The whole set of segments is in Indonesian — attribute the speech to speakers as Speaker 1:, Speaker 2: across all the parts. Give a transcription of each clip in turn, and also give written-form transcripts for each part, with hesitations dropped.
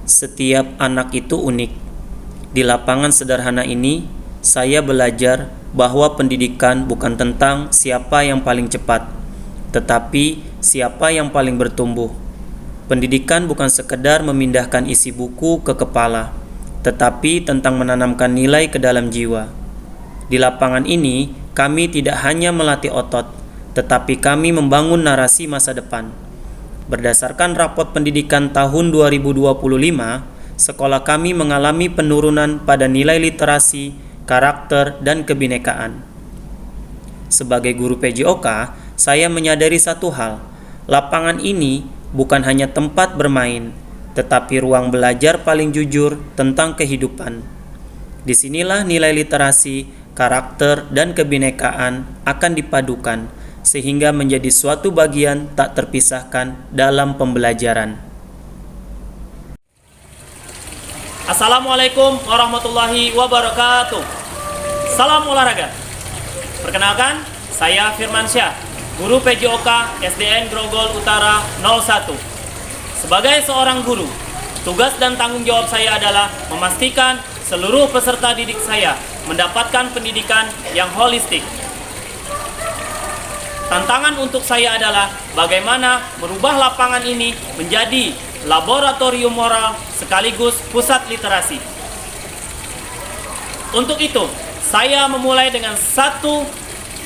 Speaker 1: Setiap anak itu unik. Di lapangan sederhana ini, saya belajar bahwa pendidikan bukan tentang siapa yang paling cepat, tetapi siapa yang paling bertumbuh. Pendidikan bukan sekedar memindahkan isi buku ke kepala, tetapi tentang menanamkan nilai ke dalam jiwa. Di lapangan ini, kami tidak hanya melatih otot, tetapi kami membangun narasi masa depan. Berdasarkan rapot pendidikan tahun 2025, sekolah kami mengalami penurunan pada nilai literasi, karakter, dan kebinekaan. Sebagai guru PJOK, saya menyadari satu hal, lapangan ini bukan hanya tempat bermain, tetapi ruang belajar paling jujur tentang kehidupan. Disinilah nilai literasi, karakter, dan kebinekaan akan dipadukan, sehingga menjadi suatu bagian tak terpisahkan dalam pembelajaran.
Speaker 2: Assalamualaikum warahmatullahi wabarakatuh. Salam olahraga. Perkenalkan, saya Firman Syah, guru PJOK SDN Grogol Utara 01. Sebagai seorang guru, tugas dan tanggung jawab saya adalah memastikan seluruh peserta didik saya mendapatkan pendidikan yang holistik. Tantangan untuk saya adalah bagaimana merubah lapangan ini menjadi laboratorium moral sekaligus pusat literasi. Untuk itu, saya memulai dengan satu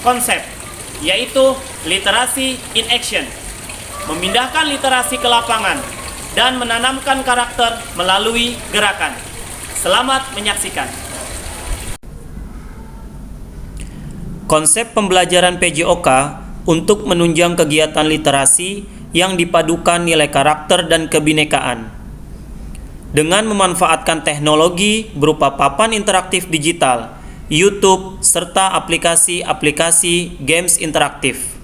Speaker 2: konsep, yaitu literasi in action. Memindahkan literasi ke lapangan dan menanamkan karakter melalui gerakan. Selamat menyaksikan.
Speaker 1: Konsep pembelajaran PJOK untuk menunjang kegiatan literasi yang dipadukan nilai karakter dan kebinekaan. Dengan memanfaatkan teknologi berupa papan interaktif digital, YouTube, serta aplikasi-aplikasi games interaktif.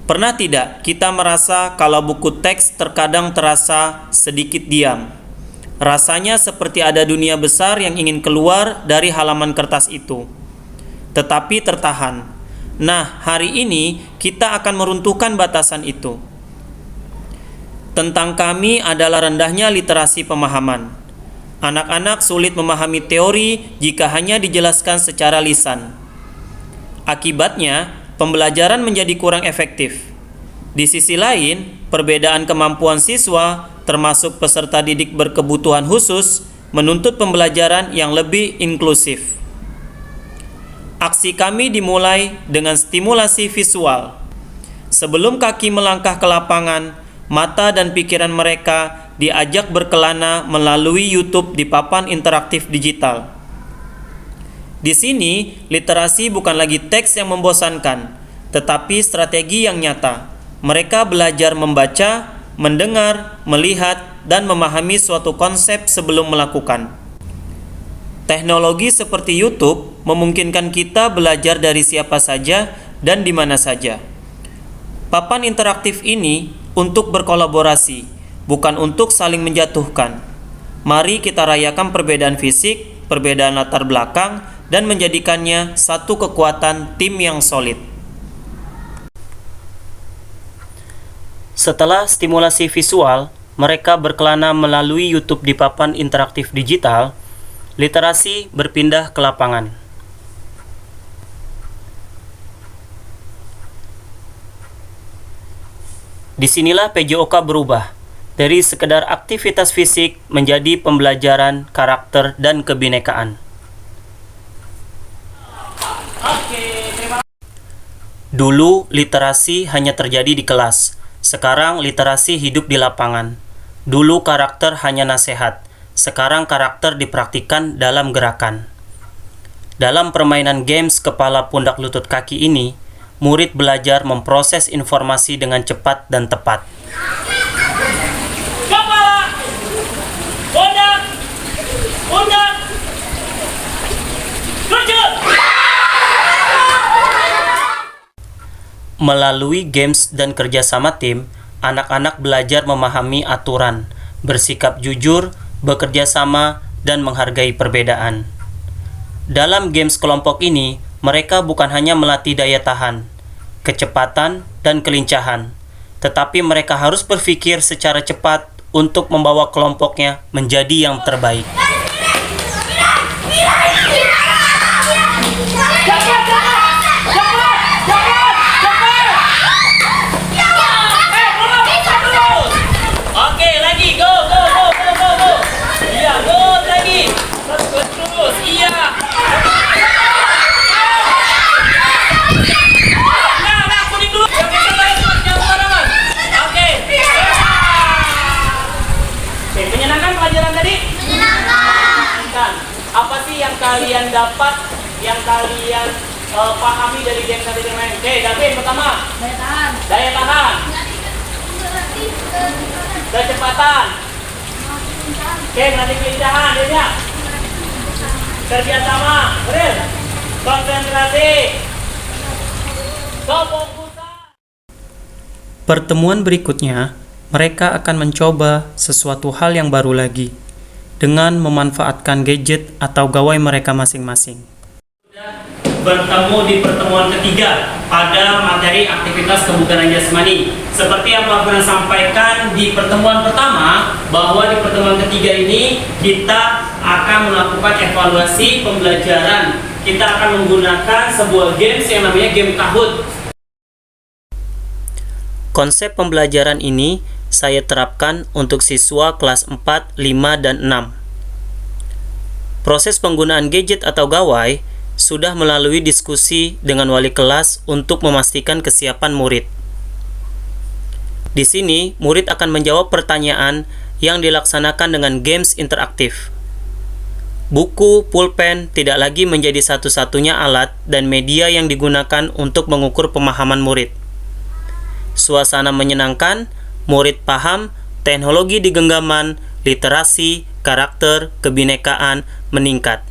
Speaker 1: Pernah tidak kita merasa kalau buku teks terkadang terasa sedikit diam? Rasanya seperti ada dunia besar yang ingin keluar dari halaman kertas itu, tetapi tertahan. Nah, hari ini kita akan meruntuhkan batasan itu. Tentang kami adalah rendahnya literasi pemahaman. Anak-anak sulit memahami teori jika hanya dijelaskan secara lisan. Akibatnya, pembelajaran menjadi kurang efektif. Di sisi lain, perbedaan kemampuan siswa, termasuk peserta didik berkebutuhan khusus, menuntut pembelajaran yang lebih inklusif. Aksi kami dimulai dengan stimulasi visual. Sebelum kaki melangkah ke lapangan, mata dan pikiran mereka diajak berkelana melalui YouTube di papan interaktif digital. Di sini, literasi bukan lagi teks yang membosankan, tetapi strategi yang nyata. Mereka belajar membaca, mendengar, melihat, dan memahami suatu konsep sebelum melakukan. Teknologi seperti YouTube memungkinkan kita belajar dari siapa saja dan di mana saja. Papan interaktif ini untuk berkolaborasi, bukan untuk saling menjatuhkan. Mari kita rayakan perbedaan fisik, perbedaan latar belakang, dan menjadikannya satu kekuatan tim yang solid. Setelah stimulasi visual, mereka berkelana melalui YouTube di papan interaktif digital. Literasi berpindah ke lapangan. Disinilah PJOK berubah dari sekedar aktivitas fisik menjadi pembelajaran karakter dan kebinekaan. Dulu literasi hanya terjadi di kelas, sekarang literasi hidup di lapangan. Dulu karakter hanya nasihat, sekarang karakter dipraktikkan dalam gerakan. Dalam permainan games kepala pundak lutut kaki ini, murid belajar memproses informasi dengan cepat dan tepat.
Speaker 2: Kepala, pundak, pundak, lutut.
Speaker 1: Melalui games dan kerjasama tim, anak-anak belajar memahami aturan, bersikap jujur, bekerja sama, dan menghargai perbedaan. Dalam games kelompok ini, mereka bukan hanya melatih daya tahan, kecepatan, dan kelincahan, tetapi mereka harus berpikir secara cepat untuk membawa kelompoknya menjadi yang terbaik.
Speaker 2: Oke, lagi, go. Iya, go lagi. Terus, iya. Nah, kuning dulu. Jangan sembarangan. Oke. Oke, menyenangkan pelajaran tadi? Menyenangkan. Apa sih yang kalian dapat, yang kalian pahami dari game tadi bermain? Oke, David pertama. Daya tahan. Kecepatan. Oke, nanti kelincahan, ya. Kerjasama, benar. Konsentrasi. Kefokusan.
Speaker 1: Pertemuan berikutnya, mereka akan mencoba sesuatu hal yang baru lagi dengan memanfaatkan gadget atau gawai mereka masing-masing. Bertemu di pertemuan ketiga pada materi aktivitas kebugaran jasmani. Seperti yang Pak pernah sampaikan di pertemuan pertama, bahwa di pertemuan ketiga ini kita akan melakukan evaluasi pembelajaran. Kita akan menggunakan sebuah games yang namanya game Kahoot. Konsep pembelajaran ini saya terapkan untuk siswa kelas 4, 5, dan 6. Proses penggunaan gadget atau gawai sudah melalui diskusi dengan wali kelas untuk memastikan kesiapan murid. Di sini, murid akan menjawab pertanyaan yang dilaksanakan dengan games interaktif. Buku, pulpen tidak lagi menjadi satu-satunya alat dan media yang digunakan untuk mengukur pemahaman murid. Suasana menyenangkan, murid paham, teknologi di genggaman, literasi, karakter, kebinekaan meningkat.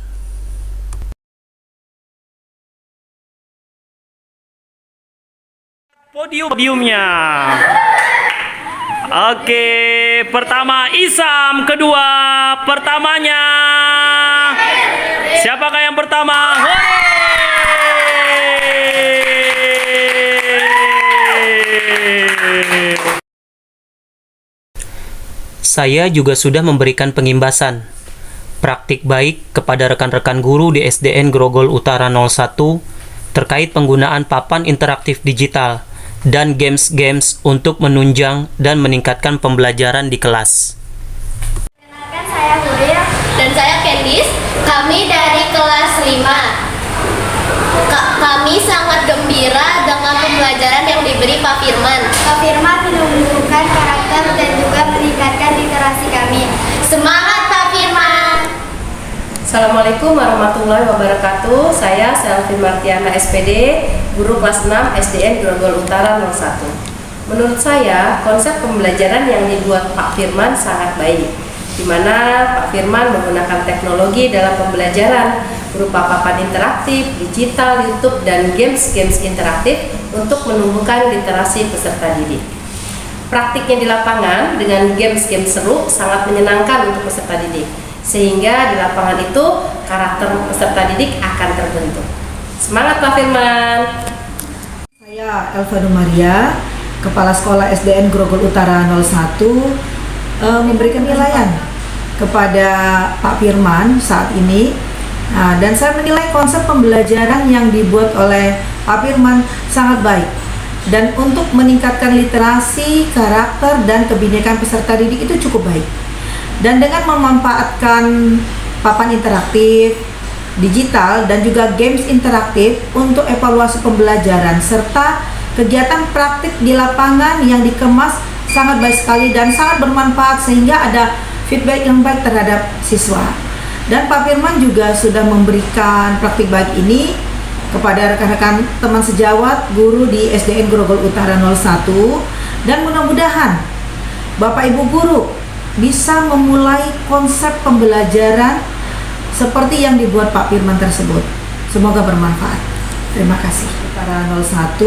Speaker 1: Podiumnya. Oke, pertama Isam, kedua pertamanya. Siapakah yang pertama? Saya juga sudah memberikan pengimbasan praktik baik kepada rekan-rekan guru di SDN Grogol Utara 01 terkait penggunaan papan interaktif digital dan games-games untuk menunjang dan meningkatkan pembelajaran di kelas.
Speaker 3: Perkenalkan, saya Huria dan saya Candice. Kami dari kelas 5. Kami sangat gembira dengan pembelajaran yang diberi Pak Firman. Pak Firman menumbuhkan karakter dan juga meningkatkan literasi kami. Semangat Pak Firman!
Speaker 4: Assalamualaikum warahmatullahi wabarakatuh. Saya Selvi Martiana SPD, guru kelas 6 SDN Grogol Utara 01. Menurut saya, konsep pembelajaran yang dibuat Pak Firman sangat baik, di mana Pak Firman menggunakan teknologi dalam pembelajaran berupa papan interaktif, digital, YouTube, dan games-games interaktif untuk menumbuhkan literasi peserta didik. Praktiknya di lapangan dengan games-games seru sangat menyenangkan untuk peserta didik, sehingga di lapangan itu karakter peserta didik akan terbentuk. Semangat Pak Firman!
Speaker 5: Saya Elvano Maria, Kepala Sekolah SDN Grogol Utara 01, memberikan penilaian kepada Pak Firman saat ini. Dan saya menilai konsep pembelajaran yang dibuat oleh Pak Firman sangat baik. Dan untuk meningkatkan literasi, karakter, dan kebinekaan peserta didik itu cukup baik. Dan dengan memanfaatkan papan interaktif, digital, dan juga games interaktif untuk evaluasi pembelajaran serta kegiatan praktik di lapangan yang dikemas sangat baik sekali dan sangat bermanfaat sehingga ada feedback yang baik terhadap siswa. Dan Pak Firman juga sudah memberikan praktik baik ini kepada rekan-rekan teman sejawat guru di SDN Grogol Utara 01, dan mudah-mudahan Bapak Ibu guru bisa memulai konsep pembelajaran seperti yang dibuat Pak Firman tersebut. Semoga bermanfaat. Terima kasih. Utara 01